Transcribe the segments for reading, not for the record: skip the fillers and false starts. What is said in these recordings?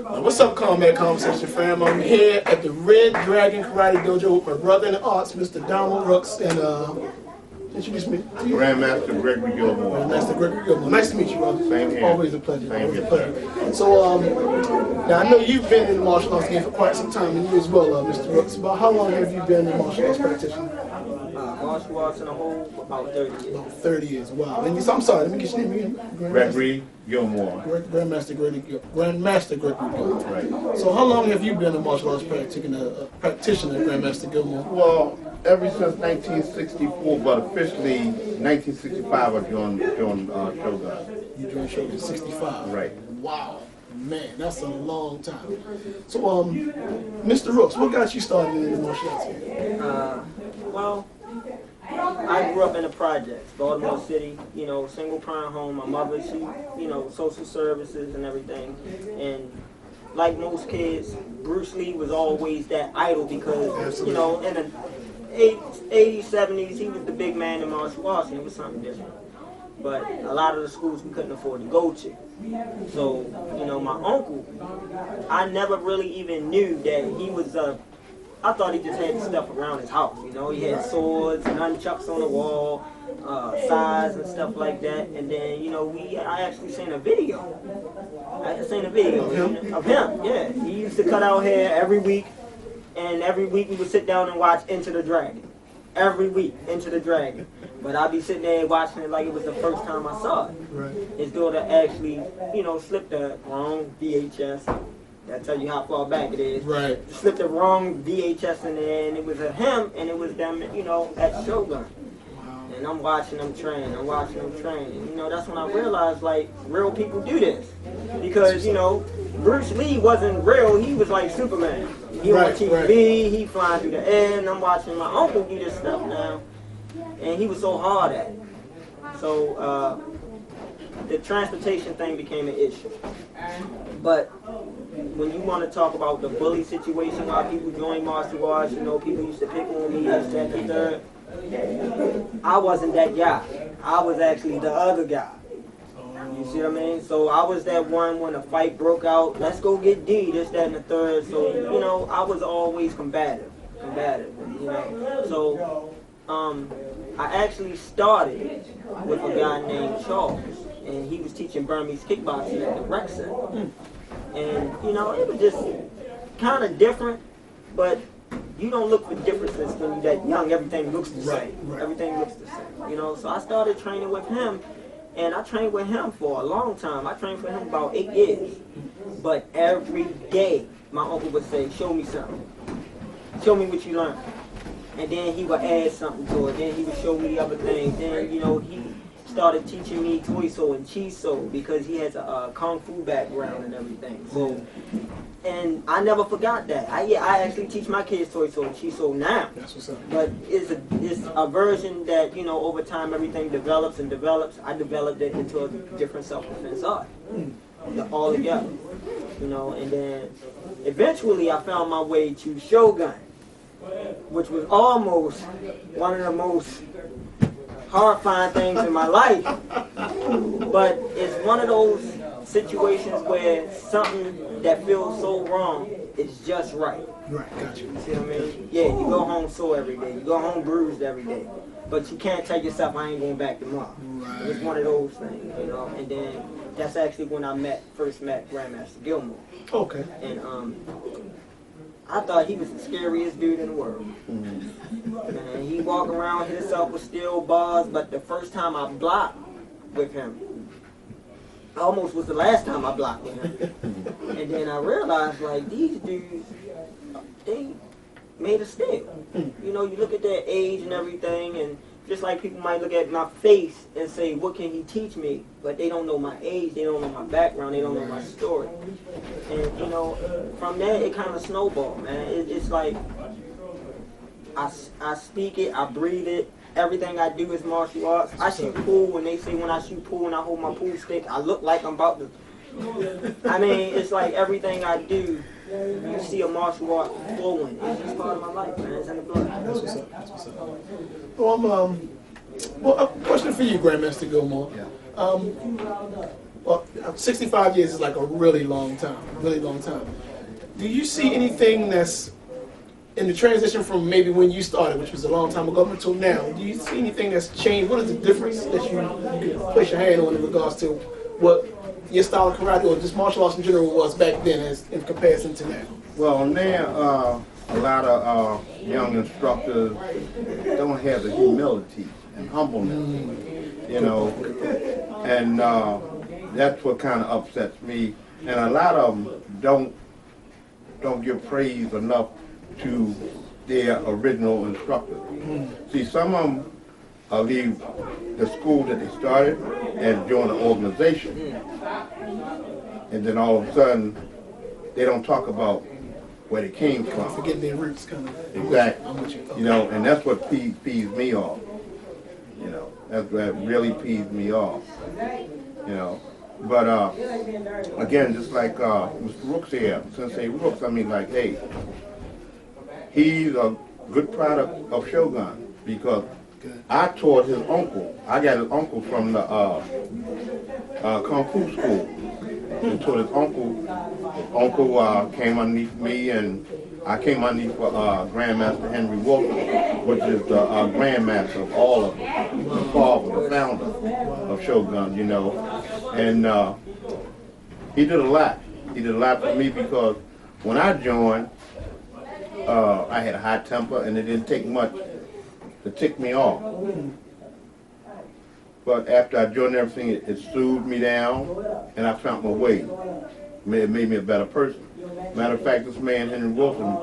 What's up, Combat Conversation fam? I'm here at the Red Dragon Karate Dojo with my brother in the arts, Mr. Donald Rooks, and introduce me to you. Grandmaster Gregory Gilmore. Grandmaster Gregory Gilmore. Nice to meet you, brother. Same here. Always a pleasure. Same Always a here, pleasure. So, now I know you've been in the martial arts game for quite some time, and you as well, Mr. Rooks. About how long have you been a martial arts practitioner? Martial arts in a whole, about 30 years. About 30 years. Wow. And I'm sorry. Let me get your name again. Gregory Gilmore. Grandmaster Gregory Gilmore. Right. So how long have you been a martial arts practitioner, Grandmaster Gilmore? Well, ever since 1964, but officially 1965 I joined Shogun. You joined Shogun in 65. Right. Wow. Man, that's a long time. So, Mr. Rooks, what got you started in the martial arts game? Well, I grew up in the projects, Baltimore City, you know, single parent home. My mother, she, you know, social services and everything. And like most kids, Bruce Lee was always that idol because, you know, in the 80s, 70s, he was the big man in martial arts, and it was something different. But a lot of the schools we couldn't afford to go to. So, you know, my uncle, I never really even knew that he was I thought he just had stuff around his house, you know. He had swords, nunchucks on the wall, size and stuff like that. And then, you know, I actually seen a video. Of him, yeah. He used to cut our hair every week, and every week we would sit down and watch Into the Dragon. Every week, Into the Dragon. But I'd be sitting there watching it like it was the first time I saw it. Right. His daughter actually, you know, slipped the wrong VHS. That tell you how far back it is. Right. Slipped the wrong VHS in there, and it was him, and it was them, you know, at Shogun. Wow. And I'm watching them train. You know, that's when I realized, like, real people do this. Because, you know, Bruce Lee wasn't real. He was like Superman. He on TV, he flying through the air, and I'm watching my uncle do this stuff now. And he was so hard at it. So, the transportation thing became an issue. But when you want to talk about the bully situation, why people join martial arts, you know, people used to pick on me, this, that, the third. I wasn't that guy. I was actually the other guy. You see what I mean? So I was that one when a fight broke out, let's go get D, this, that, and the third. So, you know, I was always combative, you know. So, I actually started with a guy named Charles, and he was teaching Burmese kickboxing at the rec center. And, you know, it was just kind of different, but you don't look for differences when you're that young. Everything looks the same. Right. Everything looks the same, you know. So I started training with him, and I trained with him for a long time. I trained for him about 8 years. But every day, my uncle would say, show me something. Show me what you learned. And then he would add something to it. Then he would show me the other things. Then, you know, he started teaching me Toiso and Chiso because he has a Kung Fu background and everything. So, and I never forgot that. I actually teach my kids Toiso and Chiso now. That's what's up. But it's a version that, you know, over time everything develops and develops. I developed it into a different self-defense art. All together. You know, and then eventually I found my way to Shogun, which was almost one of the most horrifying things in my life. But it's one of those situations where something that feels so wrong is just right. Right, gotcha. You see what I mean? Yeah, you go home sore every day. You go home bruised every day. But you can't tell yourself I ain't going back tomorrow. Right. It's one of those things, you know. And then that's actually when I first met Grandmaster Gilmore. Okay. And I thought he was the scariest dude in the world. And he walked around, hit himself with steel bars, but the first time I blocked with him, almost was the last time I blocked with him. And then I realized, like, these dudes, they made of steel. You know, you look at their age and everything, and just like people might look at my face and say, what can he teach me? But they don't know my age, they don't know my background, they don't know my story. And, you know, from there, it kind of snowballed, man. It's like, I speak it, I breathe it. Everything I do is martial arts. I shoot pool, and they say when I shoot pool and I hold my pool stick, I look like I'm about to... I mean, it's like everything I do, you see a martial art flowing. It's just part of my life, man. It's in the blood. That's what's up. That's what's up. Well, well, a question for you, Grandmaster Gilmore. Yeah. Well, 65 years is like a really long time, really long time. Do you see anything that's in the transition from maybe when you started, which was a long time ago, until now? Do you see anything that's changed? What is the difference that you can place your hand on in regards to what your style of karate or just martial arts in general was back then as in comparison to now? Well, now a lot of young instructors don't have the humility and humbleness, you know, and that's what kind of upsets me. And a lot of them don't give praise enough to their original instructors. See, some of them leave the school that they started and join an organization, and then all of a sudden they don't talk about where they came from. Forget their roots, kind of. Exactly. I'm with you. Okay. You know, and that's what pees me off. You know, that really pees me off. You know, but again, just like Mr. Rooks here, Sensei Rooks, I mean, like, hey, he's a good product of Shogun because I taught his uncle. I got his uncle from the Kung Fu school. And taught his uncle. His uncle came underneath me, and I came underneath Grandmaster Henry Wilson, which is the Grandmaster of all of them, the father, the founder of Shogun, you know. And he did a lot. He did a lot for me because when I joined, I had a high temper, and it didn't take much to tick me off. But after I joined everything, it soothed me down, and I found my way. It made me a better person. Matter of fact, this man, Henry Wilson,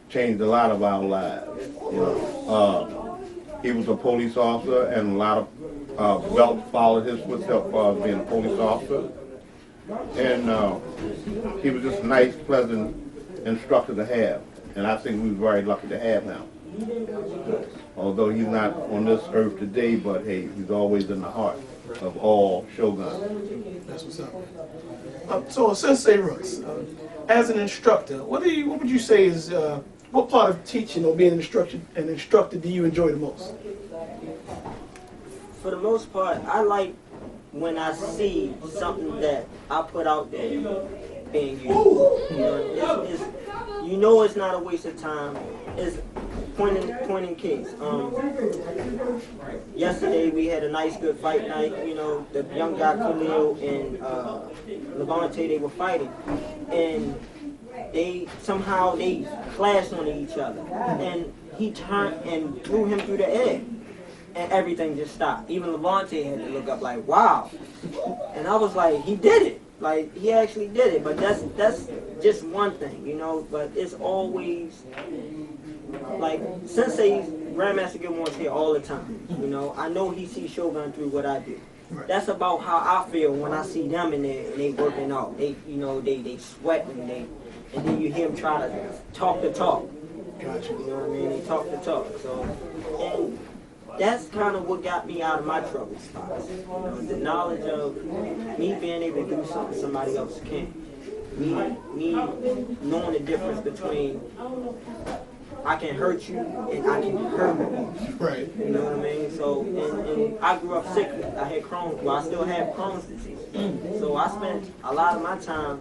changed a lot of our lives. You know, he was a police officer, and a lot of belts followed his footsteps as far as being a police officer. And he was just a nice, pleasant instructor to have. And I think we were very lucky to have him. Although he's not on this earth today, but hey, he's always in the heart of all Shoguns. That's what's up. So, Sensei Rooks, as an instructor, what would you say is what part of teaching or being an instructor do you enjoy the most? For the most part, I like when I see something that I put out there being used. You know, it's not a waste of time. It's pointing case. Yesterday we had a nice good fight night. You know, the young guy Khalil and Levante, they were fighting, and they clashed on each other, and he turned and threw him through the air, and everything just stopped. Even Levante had to look up like, wow. And I was like, he did it. Like, he actually did it. But that's just one thing, you know. But it's always like Sensei's Grandmaster Gilmore's here all the time. You know, I know he sees Shogun through what I do. That's about how I feel when I see them in there and they working out. They, you know, they sweating, and then you hear them try to talk the talk. Gotcha. You know what I mean? They talk the talk. So, and that's kind of what got me out of my trouble spots. You know, the knowledge of me being able to do something somebody else can't. Me knowing the difference between I can hurt you and I can hurt you. Right. You know what I mean? So, and I grew up sickly. I had Crohn's. Well, I still have Crohn's disease. So I spent a lot of my time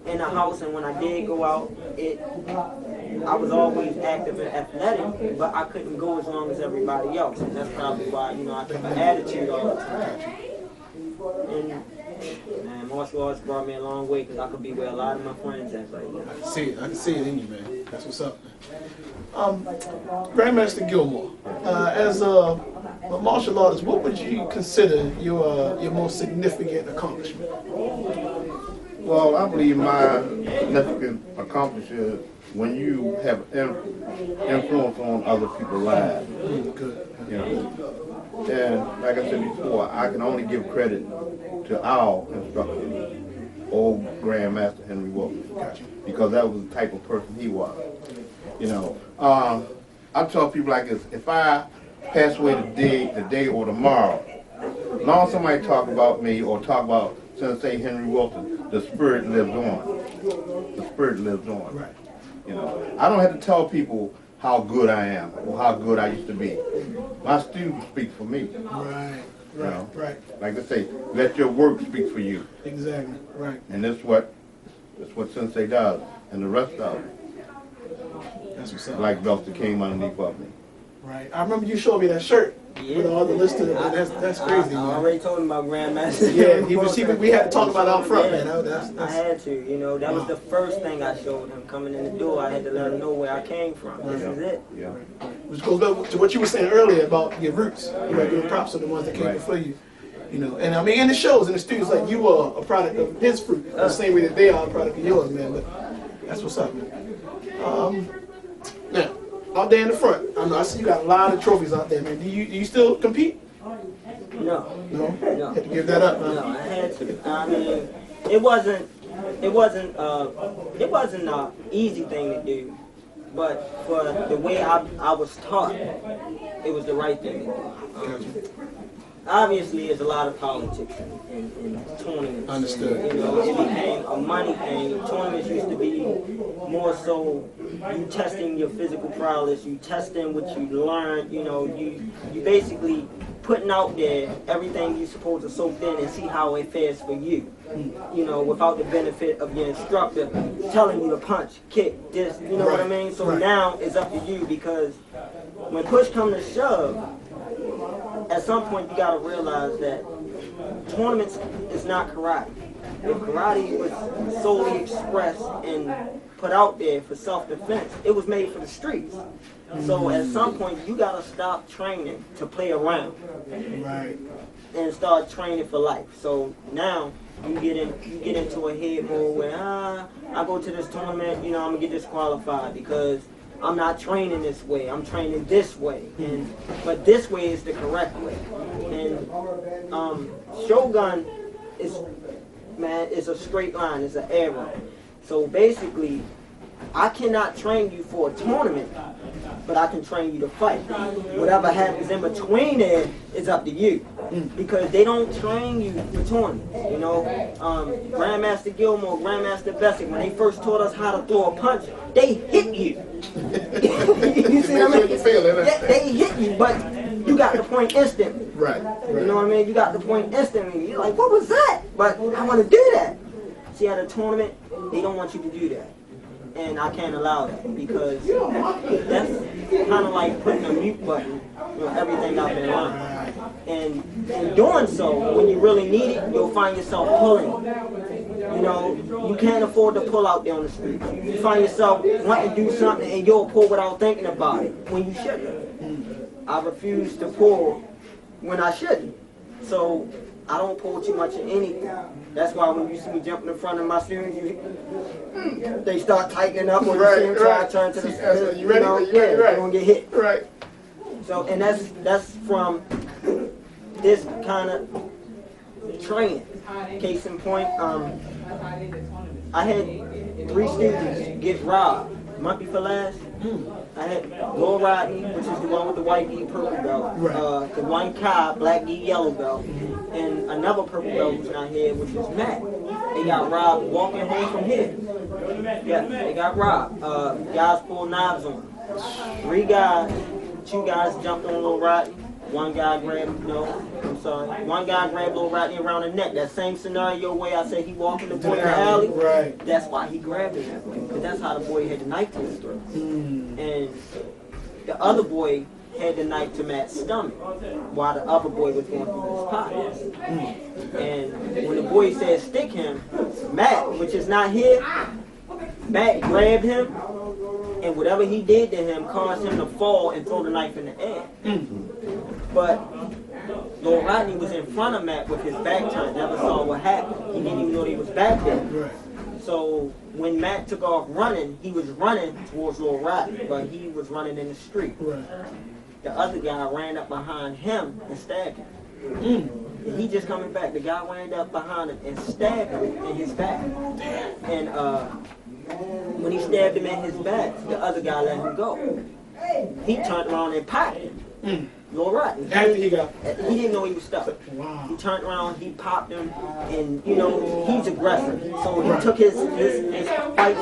in the house, and when I did go out, I was always active and athletic, but I couldn't go as long as everybody else. And that's probably why, you know, I kept an attitude all the time. And man, martial arts brought me a long way because I could be where a lot of my friends at right now. I can see it in you, man. That's what's up, man. Grandmaster Gilmore, as a martial artist, what would you consider your most significant accomplishment? Well, I believe my significant accomplishment is when you have influence on other people's lives. Good. You know. And like I said before, I can only give credit to our instructor, old Grandmaster Henry Wilson, because that was the type of person he was. You know, I tell people like this: if I pass away today or tomorrow, as long as somebody talk about me or talk about Sensei Henry Wilson, the spirit lives on. The spirit lives on. Right. You know, I don't have to tell people how good I am or how good I used to be. My students speak for me. Right. You know? Right. Like I say, let your work speak for you. Exactly. Right. And that's what Sensei does, and the rest of it. That's what's up. Black belts that came underneath of me. Right. I remember you showed me that shirt with all the listed. That's crazy. I man. already told him about Grandmaster. Yeah, we had to talk about it out front, man. I had to, you know, that was the first thing I showed him coming in the door. I had to let him know where I came from. This is it. Yeah. Which goes back to what you were saying earlier about your roots. You know, giving props to the ones that came before you. You know, and I mean, in the shows, in the studios, like you are a product of his fruit, the same way that they are a product of yours, man. But that's what's up, man. Now, out there in the front, I see you got a lot of trophies out there, man. Do you still compete? No. Had to give that up, man. No, I had to. I mean, it wasn't an easy thing to do, but for the way I was taught, it was the right thing to do. Obviously, there's a lot of politics in tournaments. Understood. And, you know, it became a money thing. Tournaments used to be more so you testing your physical prowess, you testing what you learned. You know, you basically putting out there everything you're supposed to soak in and see how it fares for you. You know, without the benefit of your instructor telling you to punch, kick, this. You know what I mean? So now it's up to you, because when push comes to shove, at some point you gotta realize that tournaments is not karate. If karate was solely expressed and put out there for self-defense, it was made for the streets. So at some point you gotta stop training to play around. Right. And start training for life. So now you get into a head mode where I go to this tournament, you know, I'm gonna get disqualified because I'm not training this way. I'm training this way, but this way is the correct way. And Shogun is a straight line. It's an arrow. So basically, I cannot train you for a tournament, but I can train you to fight. Whatever happens in between there is up to you, because they don't train you for tournaments. You know, Grandmaster Gilmore, Grandmaster Bessick, when they first taught us how to throw a punch, they hit you. You see what I mean? They hit you, but you got the point instantly. Right. You know what I mean? You got the point instantly. You're like, what was that? But I want to do that. See, at a tournament, they don't want you to do that. And I can't allow that, because that's kind of like putting a mute button on everything I've been learning. And in doing so, when you really need it, you'll find yourself pulling. You know, you can't afford to pull out there on the street. You find yourself wanting to do something and you'll pull without thinking about it when you shouldn't. I refuse to pull when I shouldn't. So I don't pull too much of anything. That's why when you see me jumping in front of my students, they start tightening up, or you see them try to turn to the you ready? they're gonna get hit. Right. So, and that's from this kind of training. Case in point, I had 3 students get robbed. Month before last, I had Lil Rodney, which is the one with the white gi purple belt, the one Kai, black gi yellow belt, and another purple belt who's not here, which is Matt. They got robbed walking home from here. Yeah, they got robbed. Guys pulled knives on them. 3 guys, 2 guys jumped on Lil Rodney. One guy grabbed Lil Rodney around the neck. That same scenario where I said he walked in the boy in the alley. Right. That's why he grabbed him that way, because that's how the boy had the knife to his throat. And the other boy had the knife to Matt's stomach, while the other boy was going through his pockets. And when the boy said stick him, Matt, which is not here, Matt grabbed him, and whatever he did to him caused him to fall and throw the knife in the air. But Lil Rodney was in front of Matt with his back turned, never saw what happened. He didn't even know he was back there. So when Matt took off running, he was running towards Lil Rodney, but he was running in the street. The other guy ran up behind him and stabbed him. And he just coming back. The guy ran up behind him and stabbed him in his back. And when he stabbed him in his back, the other guy let him go. He turned around and popped him. Lil Rodney. After he didn't know he was stuck. Wow. He turned around, he popped him, and you know, he's aggressive. So he took his fight